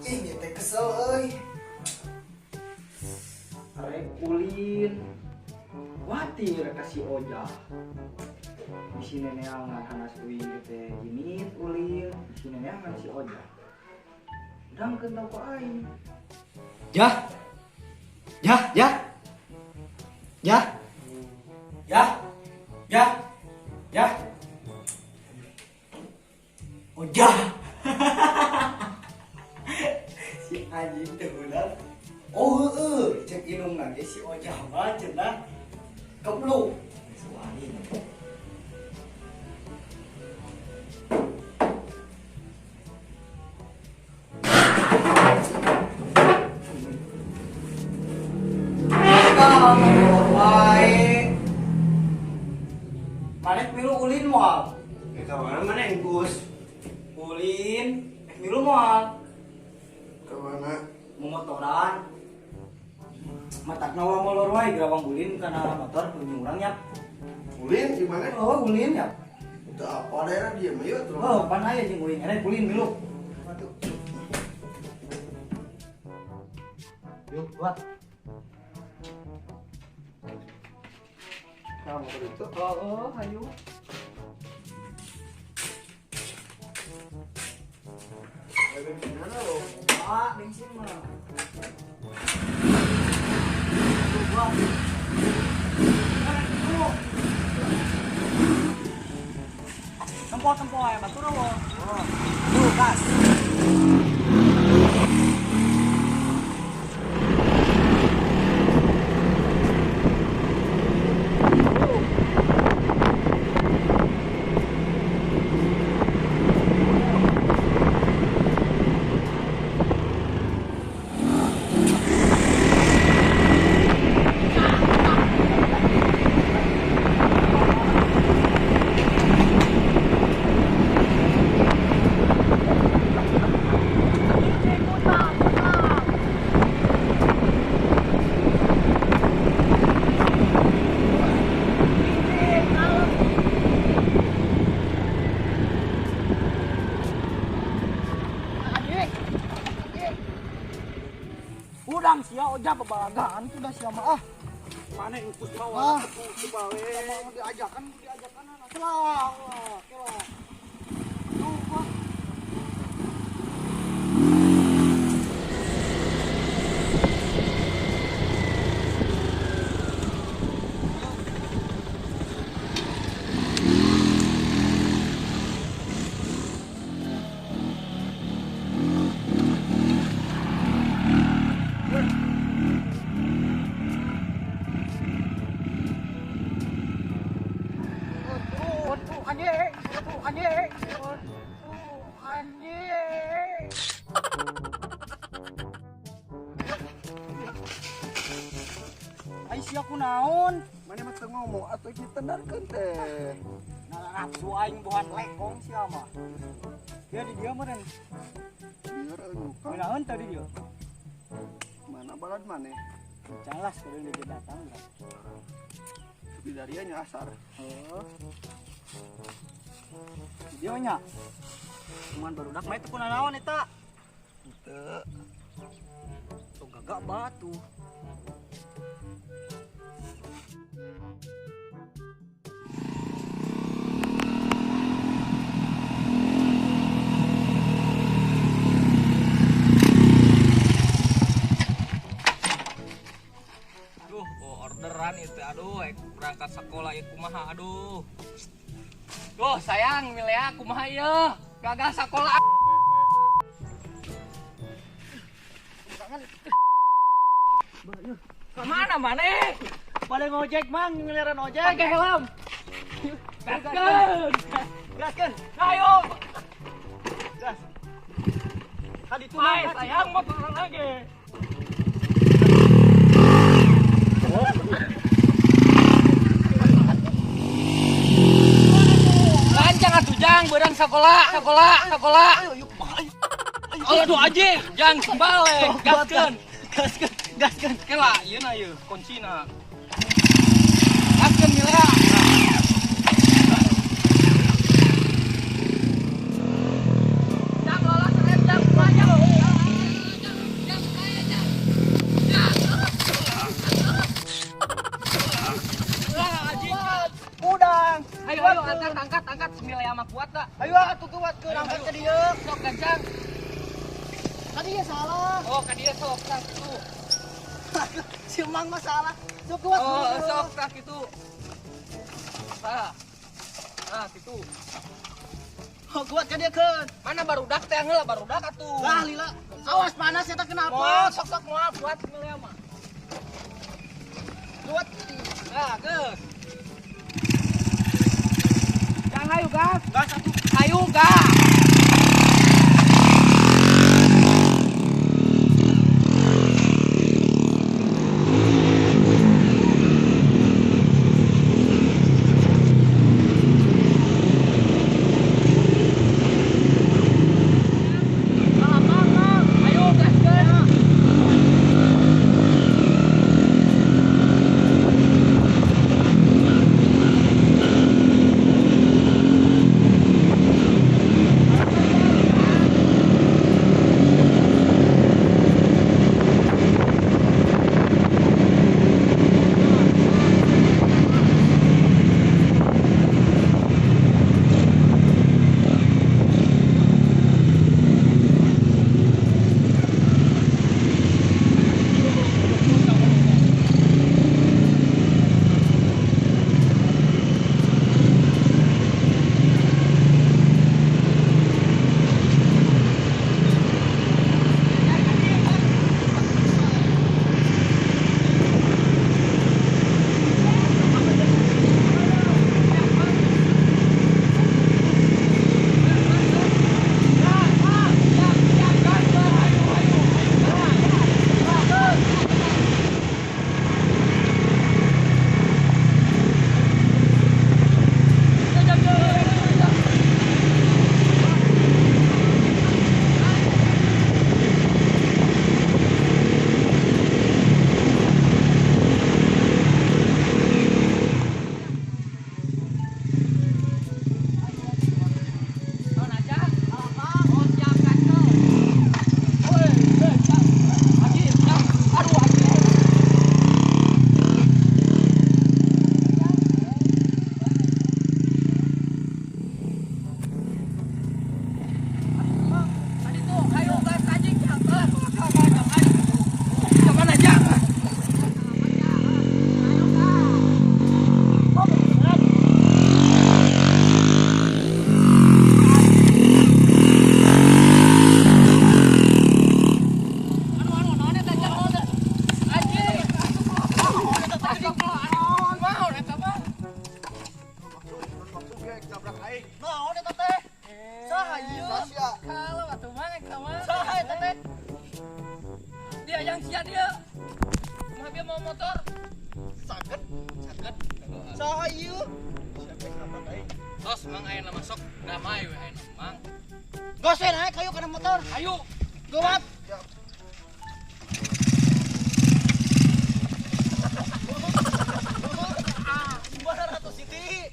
Ini teh kesel euy. Arek ulin. Watir kasih oja. Bisi neneangan hanas uing teh ini ulin, bisi neneangan si oja. Dangkeun tau ku aing. Ya. Ya, ya. Ya. Ya. Ya. Ya. Oja. Si anjing teh bener. Oh heueuh, cek inungna ge si Oja mah cenah kebluk. Suami. Manek milu ulin moal. Ka mana mana engkus? Ulin, milu moal. Ka mana? Memotoran. Matak nawa molor wae gerawang ulin kana motor punya urang nya. Ulin di mana? Oh, ulin ya. Itu apa daerah dia mah yeuh terus. Oh, pan aya jeung ulin, ere ulin milu. Aduh. Yuk, buat. Kamu itu Oh, ayo. ada di mana lo? Ah, bensin mah. Tuh, buat. Tempo ya, batur lo. Tuh, gas. Udang sia Oja babalagaan sudah sia mah ah. Mana engkus Ah. mah aku bawe. Mau diajakan anak lah. Kela. Tuh, Pak. Ai sia kunaon? Mana mah teu ngomong atuh ditendarkeun teh. Nah, nafsu aing bohan lekong sia mah. Dia di dia meureun. Biar anu ka. Kunaon tadi dia? Mana balad mana? Calas kudu dia datang. Bidaria nyasar. Oh. Dia nya. Cuman barudak mah teu kunaon eta. Teu. Tuh gagak batu. Aduh, orderan itu, aduh, berangkat sekolah ya kumaha, aduh. Duh, sayang, milea kumaha ya, gagal sekolah. Kemana mana? Pada ngojek mang, ngeliaran ojek. Pakai helm. Gaskeun. Gaskeun. Ayo. Gas. Tadi tuh Hai, sayang motor lagi. Lancang atuh jang, beurang sekolah. Ayo, yuk, ayo. Aduh anjing, jang balik. Gaskeun. Gaskeun. Kela, ieu na ieu, kuncina. Gaskeun milea. Ayo angkat semile ama kuat dah. Ayo atuh kuat ke angkat ke dieu. Sok gancang. Tadi ya salah. Oh ka dieu sok tah kitu. Si Mang mah salah. Sok kuat. Oh sok tah kitu. Tah. Nah kitu. Oh, kuat ka dieu keun. Mana barudak teh heula barudak atuh. Lah lila. Awas panas eta kenapa? Moal sok moal kuat semile ama. Kuat. Nah, geus. Jangan hayu gas. Gas atuh. Hayu gas. Dia yang sia dia. Mah dia mau motor. Saged. Saha ieu? Tos mang ayeuna masuk damai we ayeuna mang. Gosen ae kayu kana motor. Ayo. Gawat. Gimana Ratu Siti?